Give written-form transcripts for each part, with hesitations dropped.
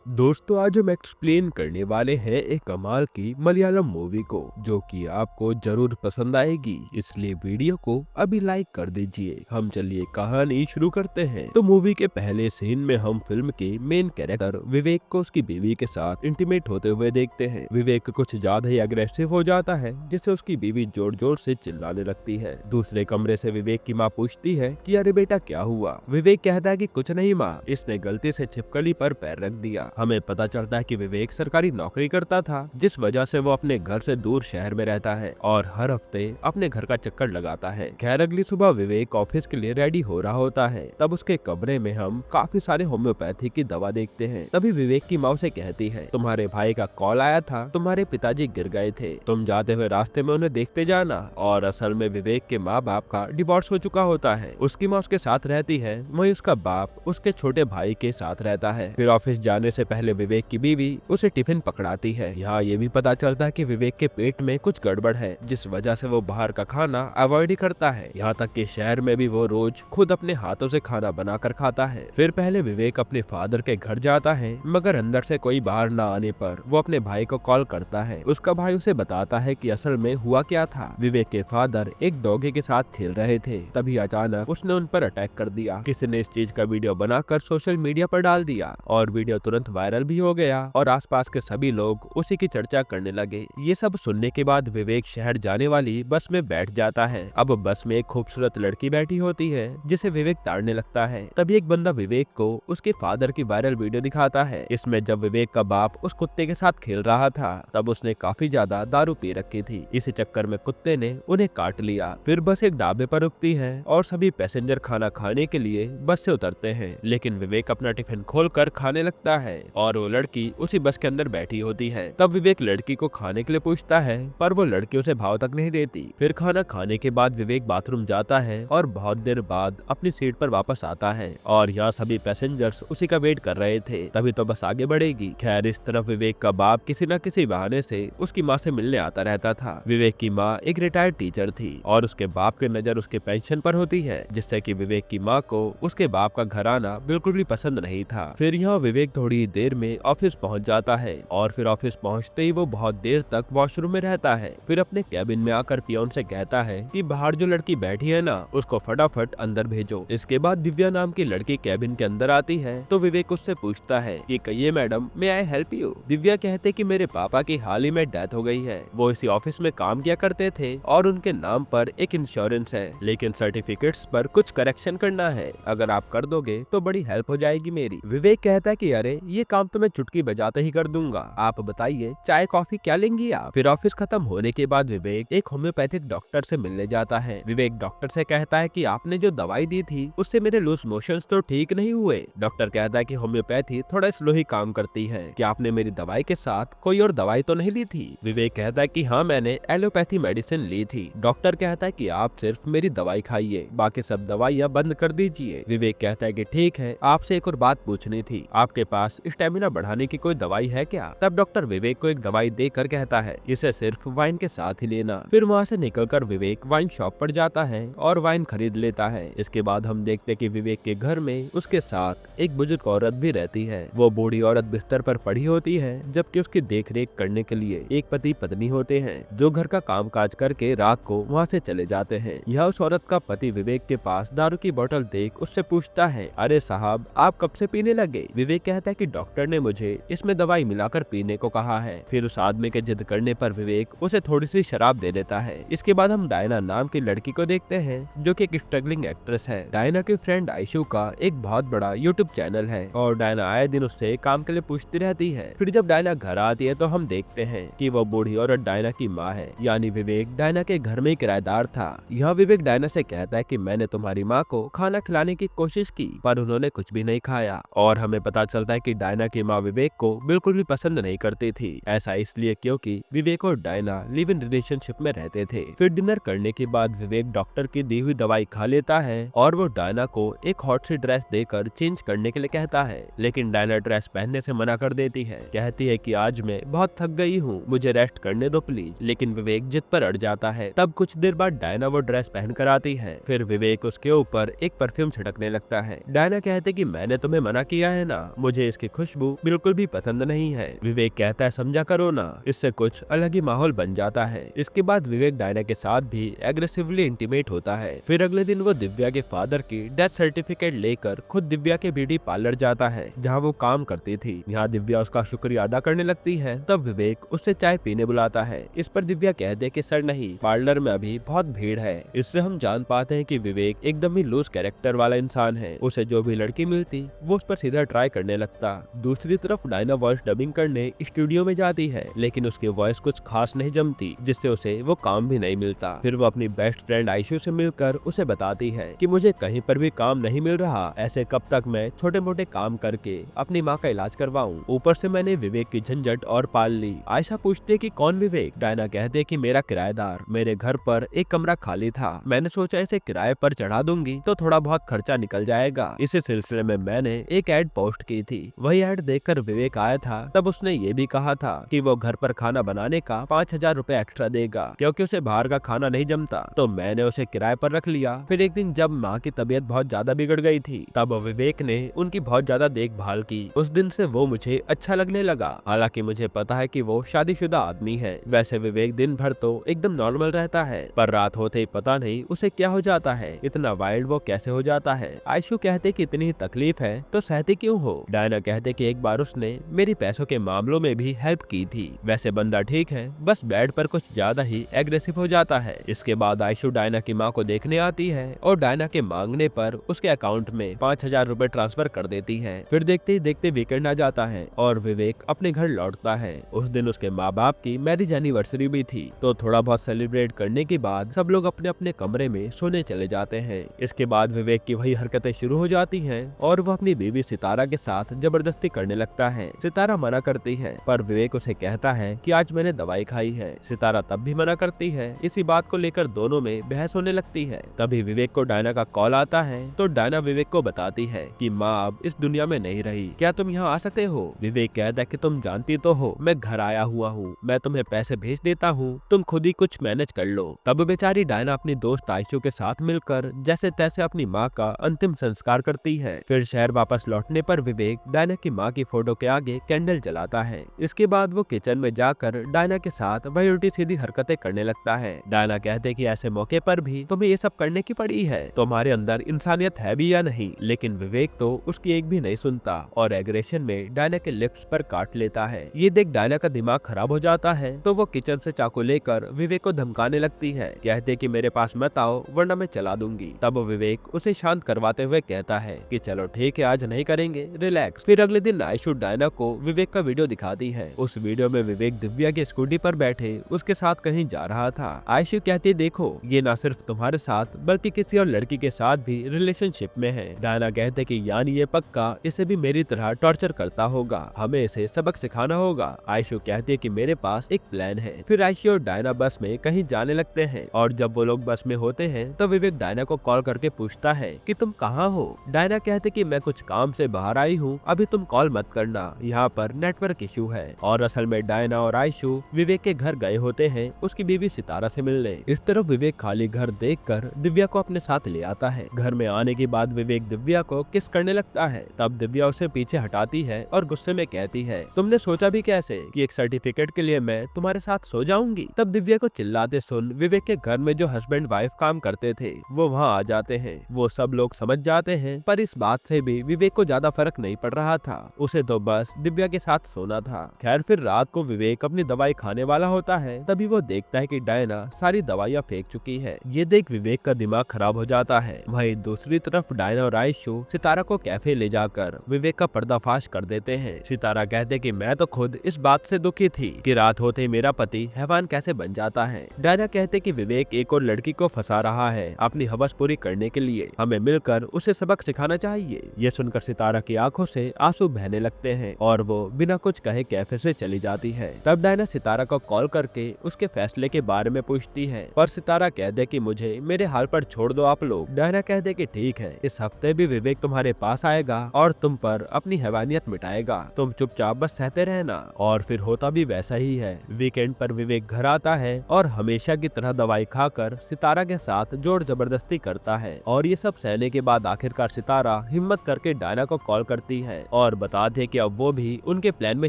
दोस्तों, आज हम एक्सप्लेन करने वाले हैं एक कमाल की मलयालम मूवी को जो कि आपको जरूर पसंद आएगी, इसलिए वीडियो को अभी लाइक कर दीजिए। हम चलिए कहानी शुरू करते हैं। तो मूवी के पहले सीन में हम फिल्म के मेन कैरेक्टर विवेक को उसकी बीवी के साथ इंटीमेट होते हुए देखते हैं। विवेक कुछ ज्यादा ही अग्रेसिव हो जाता है, जिससे उसकी बीवी जोर जोर से चिल्लाने लगती है। दूसरे कमरे से विवेक की माँ पूछती है कि अरे बेटा क्या हुआ। विवेक कहता है कि कुछ नहीं माँ, इसने गलती से छिपकली पर पैर रख दिया। हमें पता चलता है कि विवेक सरकारी नौकरी करता था, जिस वजह से वो अपने घर से दूर शहर में रहता है और हर हफ्ते अपने घर का चक्कर लगाता है। खैर, अगली सुबह विवेक ऑफिस के लिए रेडी हो रहा होता है। तब उसके कमरे में हम काफी सारे होम्योपैथी की दवा देखते हैं। तभी विवेक की माँ उसे कहती है, तुम्हारे भाई का कॉल आया था, तुम्हारे पिताजी गिर गए थे, तुम जाते हुए रास्ते में उन्हें देखते जाना। और असल में विवेक के माँ बाप का डिवोर्स हो चुका होता है। उसकी माँ उसके साथ रहती है, वहीं उसका बाप उसके छोटे भाई के साथ रहता है। फिर ऑफिस जाने से पहले विवेक की बीवी उसे टिफिन पकड़ाती है। यहाँ ये भी पता चलता है कि विवेक के पेट में कुछ गड़बड़ है, जिस वजह से वो बाहर का खाना अवॉइड ही करता है। यहाँ तक कि शहर में भी वो रोज खुद अपने हाथों से खाना बनाकर खाता है। फिर पहले विवेक अपने फादर के घर जाता है, मगर अंदर से कोई बाहर न आने पर वो अपने भाई को कॉल करता है। उसका भाई उसे बताता है कि असल में हुआ क्या था। विवेक के फादर एक डॉगी के साथ खेल रहे थे, तभी अचानक उसने उन पर अटैक कर दिया। किसी ने इस चीज का वीडियो बनाकर सोशल मीडिया पर डाल दिया और वीडियो तुरंत वायरल भी हो गया और आसपास के सभी लोग उसी की चर्चा करने लगे। ये सब सुनने के बाद विवेक शहर जाने वाली बस में बैठ जाता है। अब बस में एक खूबसूरत लड़की बैठी होती है, जिसे विवेक ताड़ने लगता है। तभी एक बंदा विवेक को उसके फादर की वायरल वीडियो दिखाता है। इसमें जब विवेक का बाप उस कुत्ते के साथ खेल रहा था, तब उसने काफी ज्यादा दारू पी रखी थी। इसी चक्कर में कुत्ते ने उन्हें काट लिया। फिर बस एक ढाबे पर रुकती है और सभी पैसेंजर खाना खाने के लिए बस से उतरते हैं, लेकिन विवेक अपना टिफिन खोलकर खाने लगता है और वो लड़की उसी बस के अंदर बैठी होती है। तब विवेक लड़की को खाने के लिए पूछता है, पर वो लड़की उसे भाव तक नहीं देती। फिर खाना खाने के बाद विवेक बाथरूम जाता है और बहुत देर बाद अपनी सीट पर वापस आता है और यहाँ सभी पैसेंजर्स उसी का वेट कर रहे थे, तभी तो बस आगे बढ़ेगी। खैर, इस तरफ विवेक का बाप किसी न किसी बहाने से उसकी माँ से मिलने आता रहता था। विवेक की माँ एक रिटायर्ड टीचर थी और उसके बाप की नजर उसके पेंशन पर होती है, जिससे कि विवेक की माँ को उसके बाप का घर आना बिल्कुल भी पसंद नहीं था। फिर यहाँ विवेक थोड़ी देर में ऑफिस पहुँच जाता है और फिर ऑफिस पहुंचते ही वो बहुत देर तक वॉशरूम में रहता है। फिर अपने कैबिन में आकर पियोन से कहता है कि बाहर जो लड़की बैठी है ना, उसको फटाफट अंदर भेजो। इसके बाद दिव्या नाम की लड़की कैबिन के अंदर आती है, तो विवेक उससे पूछता है कि कहिए madam, may I help you. Divya कहते कि मेरे पापा की हाल ही में डेथ हो गई है, वो इसी ऑफिस में काम किया करते थे और उनके नाम पर एक इंश्योरेंस है, लेकिन सर्टिफिकेट्स पर कुछ करेक्शन करना है। अगर आप कर दोगे तो बड़ी हेल्प हो जाएगी मेरी। विवेक कहता है कि अरे ये काम तो मैं चुटकी बजाते ही कर दूंगा, आप बताइए चाय कॉफी क्या लेंगी आप। फिर ऑफिस खत्म होने के बाद विवेक एक होम्योपैथिक डॉक्टर से मिलने जाता है। विवेक डॉक्टर से कहता है कि आपने जो दवाई दी थी उससे मेरे लूज मोशंस तो ठीक नहीं हुए। डॉक्टर कहता है कि होम्योपैथी थोड़ा स्लो ही काम करती है, कि आपने मेरी दवाई के साथ कोई और दवाई तो नहीं ली थी। विवेक कहता है कि हाँ, मैंने एलोपैथी मेडिसिन ली थी। डॉक्टर कहता है कि आप सिर्फ मेरी दवाई खाइए, बाकी सब दवाइयाँ बंद कर दीजिए। विवेक कहता है कि ठीक है, आपसे एक और बात पूछनी थी, आपके पास स्टेमिना बढ़ाने की कोई दवाई है क्या। तब डॉक्टर विवेक को एक दवाई देकर कहता है, इसे सिर्फ वाइन के साथ ही लेना। फिर वहाँ से निकलकर विवेक वाइन शॉप पर जाता है और वाइन खरीद लेता है। इसके बाद हम देखते कि विवेक के घर में उसके साथ एक बुजुर्ग औरत भी रहती है। वो बूढ़ी औरत बिस्तर पर पड़ी होती है, जबकि उसकी देखरेख करने के लिए एक पति पत्नी होते हैं, जो घर का काम काज करके रात को वहाँ से चले जाते हैं। यह उस औरत का पति विवेक के पास दारू की बोतल देख उससे पूछता है, अरे साहब, आप कब से पीने लगे। विवेक कहता है कि डॉक्टर ने मुझे इसमें दवाई मिलाकर पीने को कहा है। फिर उस आदमी के जिद करने पर विवेक उसे थोड़ी सी शराब दे देता है। इसके बाद हम डायना नाम की लड़की को देखते हैं, जो कि एक स्ट्रगलिंग एक्ट्रेस है। डायना की फ्रेंड आयशु का एक बहुत बड़ा यूट्यूब चैनल है और डायना आए दिन उससे काम के लिए पूछती रहती है। फिर जब डायना घर आती है तो हम देखते हैं कि वो बूढ़ी औरत डायना की माँ है, यानी विवेक डायना के घर में किराएदार था। यह विवेक डायना से कहता है कि मैंने तुम्हारी माँ को खाना खिलाने की कोशिश की, पर उन्होंने कुछ भी नहीं खाया। और हमें पता चलता है कि डायना की माँ विवेक को बिल्कुल भी पसंद नहीं करती थी। ऐसा इसलिए क्योंकि विवेक और डायना लिव इन रिलेशनशिप में रहते थे। फिर डिनर करने के बाद विवेक डॉक्टर की दी हुई दवाई खा लेता है और वो डायना को एक हॉट सी ड्रेस देकर चेंज करने के लिए कहता है, लेकिन डायना ड्रेस पहनने से मना कर देती है। कहती है कि आज मैं बहुत थक गई हूँ, मुझे रेस्ट करने दो प्लीज। लेकिन विवेक जिद पर अड़ जाता है। तब कुछ देर बाद डायना वो ड्रेस पहन कर आती है। फिर विवेक उसके ऊपर एक परफ्यूम छिड़कने लगता है। डायना कहते कि मैंने तुम्हें मना किया है ना, मुझे इसकी की खुशबू बिल्कुल भी पसंद नहीं है। विवेक कहता है समझा करो ना, इससे कुछ अलग ही माहौल बन जाता है। इसके बाद विवेक डायना के साथ भी एग्रेसिवली इंटीमेट होता है। फिर अगले दिन वो दिव्या के फादर की डेथ सर्टिफिकेट लेकर खुद दिव्या के ब्यूटी पार्लर जाता है जहाँ वो काम करती थी। यहाँ दिव्या उसका शुक्रिया अदा करने लगती है। तब विवेक उससे चाय पीने बुलाता है। इस पर दिव्या कहते है कि सर नहीं, पार्लर में अभी बहुत भीड़ है। इससे हम जान पाते हैं कि विवेक एकदम ही लूज कैरेक्टर वाला इंसान है। उसे जो भी लड़की मिलती वो उस पर सीधा ट्राई करने लगता। दूसरी तरफ डायना वॉइस डबिंग करने स्टूडियो में जाती है, लेकिन उसकी वॉइस कुछ खास नहीं जमती, जिससे उसे वो काम भी नहीं मिलता। फिर वो अपनी बेस्ट फ्रेंड आयशु से मिलकर उसे बताती है कि मुझे कहीं पर भी काम नहीं मिल रहा, ऐसे कब तक मैं छोटे मोटे काम करके अपनी माँ का इलाज करवाऊं। ऊपर से मैंने विवेक की झंझट और पाल ली। आयशा पूछती है कि कौन विवेक? डायना कहते कि मेरा किराएदार। मेरे घर पर एक कमरा खाली था, मैंने सोचा इसे किराए पर चढ़ा दूंगी तो थोड़ा बहुत खर्चा निकल जाएगा। इसी सिलसिले में मैंने एक एड पोस्ट की थी। वही एड देखकर विवेक आया था। तब उसने ये भी कहा था कि वो घर पर खाना बनाने का 5,000 रुपए एक्स्ट्रा देगा, क्योंकि उसे बाहर का खाना नहीं जमता। तो मैंने उसे किराए पर रख लिया। फिर एक दिन जब माँ की तबीयत बहुत ज्यादा बिगड़ गई थी, तब विवेक ने उनकी बहुत ज्यादा देखभाल की। उस दिन से वो मुझे अच्छा लगने लगा। हालांकि मुझे पता है कि वो शादीशुदा आदमी है। वैसे विवेक दिन भर तो एकदम नॉर्मल रहता है, पर रात होते ही पता नहीं उसे क्या हो जाता है, इतना वाइल्ड वो कैसे हो जाता है। आयशु कहते कि इतनी तकलीफ है तो सहती क्यों हो? डायना कहते कि एक बार उसने मेरी पैसों के मामलों में भी हेल्प की थी। वैसे बंदा ठीक है, बस बेड पर कुछ ज्यादा ही एग्रेसिव हो जाता है। इसके बाद आयशु डायना की माँ को देखने आती है और डायना के मांगने पर उसके अकाउंट में 5,000 रुपए ट्रांसफर कर देती है। फिर देखते ही देखते वीकेंड आ जाता है और विवेक अपने घर लौटता है। उस दिन उसके माँ बाप की मैरिज एनिवर्सरी भी थी, तो थोड़ा बहुत सेलिब्रेट करने के बाद सब लोग अपने अपने कमरे में सोने चले जाते हैं। इसके बाद विवेक की वही हरकतें शुरू हो जाती हैं और वो अपनी बीवी सितारा के साथ जबरदस्ती करने लगता है। सितारा मना करती है, पर विवेक उसे कहता है कि आज मैंने दवाई खाई है। सितारा तब भी मना करती है। इसी बात को लेकर दोनों में बहस होने लगती है। तभी विवेक को डायना का कॉल आता है, तो डायना विवेक को बताती है कि माँ अब इस दुनिया में नहीं रही, क्या तुम यहाँ आ सकते हो? विवेक कहता है कि तुम जानती तो हो मैं घर आया हुआ हूँ, मैं तुम्हें पैसे भेज देता हूँ, तुम खुद ही कुछ मैनेज कर लो। तब बेचारी डायना अपनी दोस्त आयशु के साथ मिलकर जैसे तैसे अपनी माँ का अंतिम संस्कार करती है। फिर शहर वापस लौटने पर विवेक डायना की माँ की फोटो के आगे कैंडल जलाता है। इसके बाद वो किचन में जाकर डायना के साथ वही उल्टी सीधी हरकतें करने लगता है। डायना कहते कि ऐसे मौके पर भी तुम्हें ये सब करने की पड़ी है, तुम्हारे अंदर इंसानियत है भी या नहीं? लेकिन विवेक तो उसकी एक भी नहीं सुनता और एग्रेशन में डायना के लिप्स पर काट लेता है। ये देख डायना का दिमाग खराब हो जाता है, तो वो किचन से चाकू लेकर विवेक को धमकाने लगती है। कहते कि मेरे पास मत आओ वरना मैं चला दूंगी। तब विवेक उसे शांत करवाते हुए कहता है कि चलो ठीक है, आज नहीं करेंगे, रिलैक्स। फिर अगले दिन आयशु डायना को विवेक का वीडियो दिखाती है। उस वीडियो में विवेक दिव्या की स्कूटी पर बैठे उसके साथ कहीं जा रहा था। आयशु कहती देखो ये ना सिर्फ तुम्हारे साथ बल्कि किसी और लड़की के साथ भी रिलेशनशिप में है। डायना कहते कि यानी ये पक्का इसे भी मेरी तरह टॉर्चर करता होगा, हमें इसे सबक सिखाना होगा। आयशु कहती है कि मेरे पास एक प्लान है। फिर आयशु और डायना बस में कहीं जाने लगते हैं और जब वो लोग बस में होते हैं तो विवेक डायना को कॉल करके पूछता है कि तुम कहाँ हो? डायना कहते कि मैं कुछ काम से बाहर आई हूँ, अभी तुम कॉल मत करना, यहाँ पर नेटवर्क इशू है। और असल में डायना और आयशु विवेक के घर गए होते हैं उसकी बीवी सितारा से मिलने। इस तरफ विवेक खाली घर देखकर दिव्या को अपने साथ ले आता है। घर में आने के बाद विवेक दिव्या को किस करने लगता है। तब दिव्या उसे पीछे हटाती है और गुस्से में कहती है तुमने सोचा भी कैसे कि एक सर्टिफिकेट के लिए मैं तुम्हारे साथ सो जाऊंगी? तब दिव्या को चिल्लाते सुन विवेक के घर में जो हस्बैंड वाइफ काम करते थे वो वहाँ आ जाते हैं। वो सब लोग समझ जाते हैं, पर इस बात से भी विवेक को ज्यादा फर्क नहीं पड़ रहा था, उसे तो बस दिव्या के साथ सोना था। खैर फिर रात को विवेक अपनी दवाई खाने वाला होता है, तभी वो देखता है कि डायना सारी दवाइयाँ फेंक चुकी है। ये देख विवेक का दिमाग खराब हो जाता है। वहीं दूसरी तरफ डायना और आयशु सितारा को कैफे ले जाकर विवेक का पर्दाफाश कर देते हैं। सितारा कहते कि मैं तो खुद इस बात से दुखी थी कि रात होते ही मेरा पति हैवान कैसे बन जाता है। डायना कहते कि विवेक एक और लड़की को फंसा रहा है अपनी हवस पूरी करने के लिए, हमें मिलकर उसे सबक सिखाना चाहिए। ये सुनकर सितारा की आंखों से आंसू बहने लगते हैं और वो बिना कुछ कहे कैफे से चली जाती है। तब डायना सितारा को कॉल करके उसके फैसले के बारे में पूछती है, पर सितारा कहते कि मुझे मेरे हाल पर छोड़ दो आप लोग। डायना कहते कि ठीक है, इस हफ्ते भी विवेक तुम्हारे पास आएगा और तुम पर अपनी हैवानियत मिटाएगा, तुम चुपचाप बस सहते रहना। और फिर होता भी वैसा ही है। वीकेंड पर विवेक घर आता है और हमेशा की तरह दवाई खाकर सितारा के साथ जोर जबरदस्ती करता है। और ये सब सहने के बाद आखिरकार सितारा हिम्मत करके डायना को कॉल करती है और बताते कि अब वो भी उनके प्लान में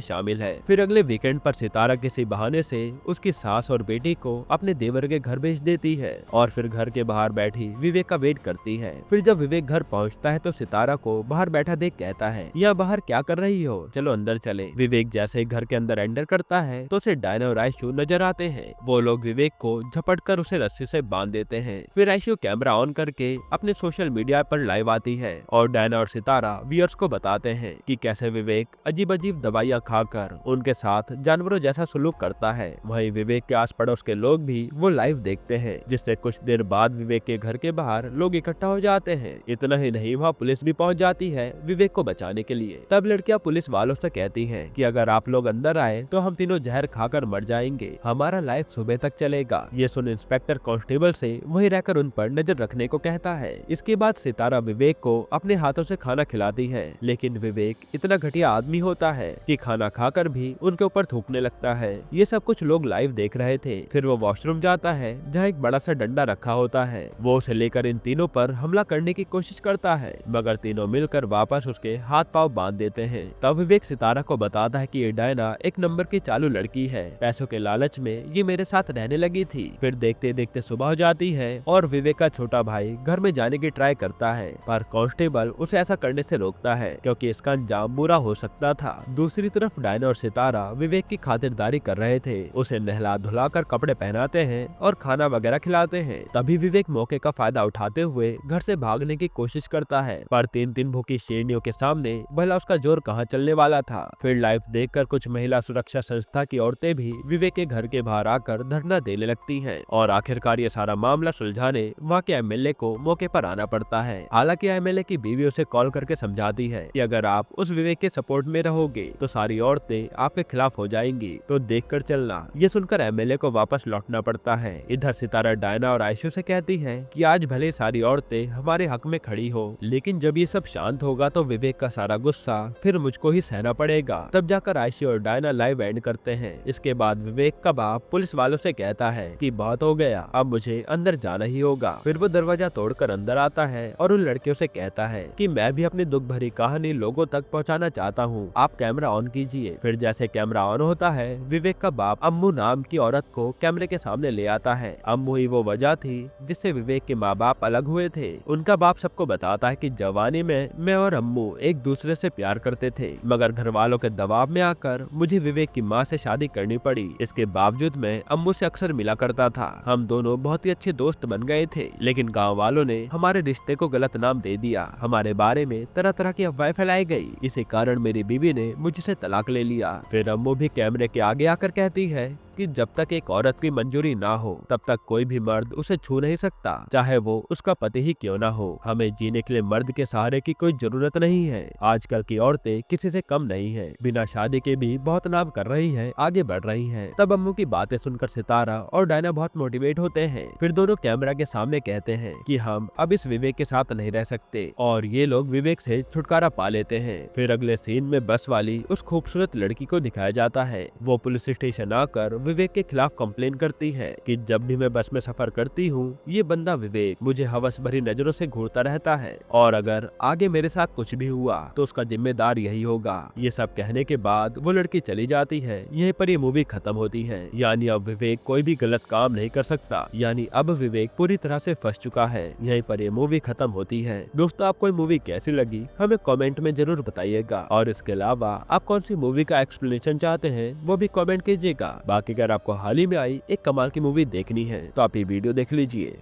शामिल है। फिर अगले वीकेंड पर सितारा किसी बहाने से उसकी सास और बेटी को अपने देवर के घर भेज देती है और फिर घर के बाहर बैठी विवेक का वेट करती है। फिर जब विवेक घर पहुंचता है तो सितारा को बाहर बैठा देख कहता है, यहाँ बाहर क्या कर रही हो, चलो अंदर चले। विवेक जैसे घर के अंदर एंटर करता है तो उसे डायना और आयशु नजर आते हैं। वो लोग विवेक को झपट कर उसे रस्सी से बांध देते हैं। फिर आयशु कैमरा ऑन करके अपने सोशल मीडिया पर लाइव आती है और डायना और सितारा व्यूअर्स को बताते हैं कि कैसे विवेक अजीब अजीब दवाइयाँ खाकर उनके साथ जानवरों जैसा सलूक करता है। वहीं विवेक के आस पड़ोस के लोग भी वो लाइव देखते हैं, जिससे कुछ देर बाद विवेक के घर के बाहर लोग इकट्ठा हो जाते हैं। इतना ही नहीं, वहाँ पुलिस भी पहुँच जाती है विवेक को बचाने के लिए। तब लड़कियाँ पुलिस वालों से कहती हैं कि अगर आप लोग अंदर आए तो हम तीनों जहर खाकर मर जाएंगे, हमारा लाइफ सुबह तक चलेगा। ये सुन इंस्पेक्टर कांस्टेबल से वहीं रहकर उन पर नजर रखने को कहता है। इसके बाद सितारा विवेक को अपने हाथों से खाना खिलाती है, लेकिन विवेक इतना घटिया आदमी होता है कि खाना खाकर भी उनके ऊपर थूकने लगता है। ये सब कुछ लोग लाइव देख रहे थे। फिर वो वॉशरूम जाता है जहाँ एक बड़ा सा डंडा रखा होता है। वो उसे लेकर इन तीनों पर हमला करने की कोशिश करता है, मगर तीनों मिलकर वापस उसके हाथ पांव बांध देते हैं। तब विवेक सितारा को बताता है कि ये डायना एक नंबर की चालू लड़की है, पैसों के लालच में ये मेरे साथ रहने लगी थी। फिर देखते देखते सुबह हो जाती है और विवेक का छोटा भाई घर में जाने की ट्राई करता है, पर कांस्टेबल उसे ऐसा करने से रोकता है क्योंकि इसका अंजाम बुरा हो सकता था। दूसरी तरफ डायना और सितारा विवेक की खातिरदारी कर रहे थे, उसे नहला धुलाकर कपड़े पहनाते हैं और खाना वगैरह खिलाते हैं। तभी विवेक मौके का फायदा उठाते हुए घर से भागने की कोशिश करता है, पर तीन तीन भूखी शेरनियों के सामने भला उसका जोर कहाँ चलने वाला था। फिर लाइव देखकर कुछ महिला सुरक्षा संस्था की औरतें भी विवेक के घर के बाहर आकर धरना देने लगती हैं और आखिरकार ये सारा मामला सुलझाने वहाँ के एमएलए को मौके पर आना पड़ता है। हालांकि एमएलए की बीवी उसे कॉल करके समझाती है कि अगर आप उस विवेक के सपोर्ट में रहोगे तो सारी औरतें आपके खिलाफ हो जाएंगी, तो देखकर चलना। ये सुनकर एमएलए को वापस लौटना पड़ता है। इधर सितारा डायना और आयशु से कहती है कि आज भले सारी औरतें हमारे हक में खड़ी हो, लेकिन जब ये सब शांत होगा तो विवेक का सारा गुस्सा फिर मुझको ही सहना पड़ेगा। तब जाकर आयशु और डायना लाइव एंड करते हैं। इसके बाद विवेक का बाप पुलिस वालों से कहता है कि बहुत हो गया, अब मुझे अंदर जाना ही होगा। फिर वो दरवाजा तोड़कर अंदर आता है और उन लड़कियों से कहता है कि मैं भी अपनी दुख भरी कहानी लोगों तक पहुंचाना चाहता हूं, आप कैमरा ऑन कीजिए। फिर जैसे कैमरा ऑन होता है, विवेक का बाप अम्मू नाम की औरत को कैमरे के सामने ले आता है। अम्मू ही वो वजह थी जिससे विवेक के माँ बाप अलग हुए थे। उनका बाप सबको बताता है कि जवानी में मैं और अम्मू एक दूसरे से प्यार करते थे, मगर घर वालों के दबाव में आकर मुझे विवेक की माँ से शादी करनी पड़ी। इसके बावजूद मैं अम्मू से अक्सर मिला करता था, हम दोनों बहुत ही अच्छे दोस्त बन गए थे, लेकिन गाँव वालों ने हमारे रिश्ते को गलत नाम दे दिया। हमारे बारे में तरह तरह की अफवाहें फैलाई गई। इसी कारण मेरी बीवी ने मुझसे तलाक ले लिया। फिर अम्मू भी कैमरे के आगे आकर कहती है कि जब तक एक औरत की मंजूरी ना हो तब तक कोई भी मर्द उसे छू नहीं सकता, चाहे वो उसका पति ही क्यों ना हो। हमें जीने के लिए मर्द के सहारे की कोई जरूरत नहीं है। आजकल की औरतें किसी से कम नहीं है, बिना शादी के भी बहुत नाम कर रही हैं, आगे बढ़ रही हैं। तब अम्मू की बातें सुनकर सितारा और डायना बहुत मोटिवेट होते हैं। फिर दोनों कैमरा के सामने कहते हैं कि हम अब इस विवेक के साथ नहीं रह सकते, और ये लोग विवेक से छुटकारा पा लेते हैं। फिर अगले सीन में बस वाली उस खूबसूरत लड़की को दिखाया जाता है। वो पुलिस स्टेशन आकर विवेक के खिलाफ कंप्लेन करती है कि जब भी मैं बस में सफर करती हूँ, ये बंदा विवेक मुझे हवस भरी नजरों से घूरता रहता है, और अगर आगे मेरे साथ कुछ भी हुआ तो उसका जिम्मेदार यही होगा। ये सब कहने के बाद वो लड़की चली जाती है। यहीं पर ये मूवी खत्म होती है। यानी अब विवेक कोई भी गलत काम नहीं कर सकता, यानी अब विवेक पूरी तरह से फंस चुका है। यहीं पर ये मूवी खत्म होती है। दोस्तों, आपको ये मूवी कैसी लगी हमें कमेंट में जरूर बताइएगा, और इसके अलावा आप कौन सी मूवी का एक्सप्लेनेशन चाहते हैं वो भी कमेंट कीजिएगा। बाकी अगर आपको हाल ही में आई एक कमाल की मूवी देखनी है तो आप ये वीडियो देख लीजिए।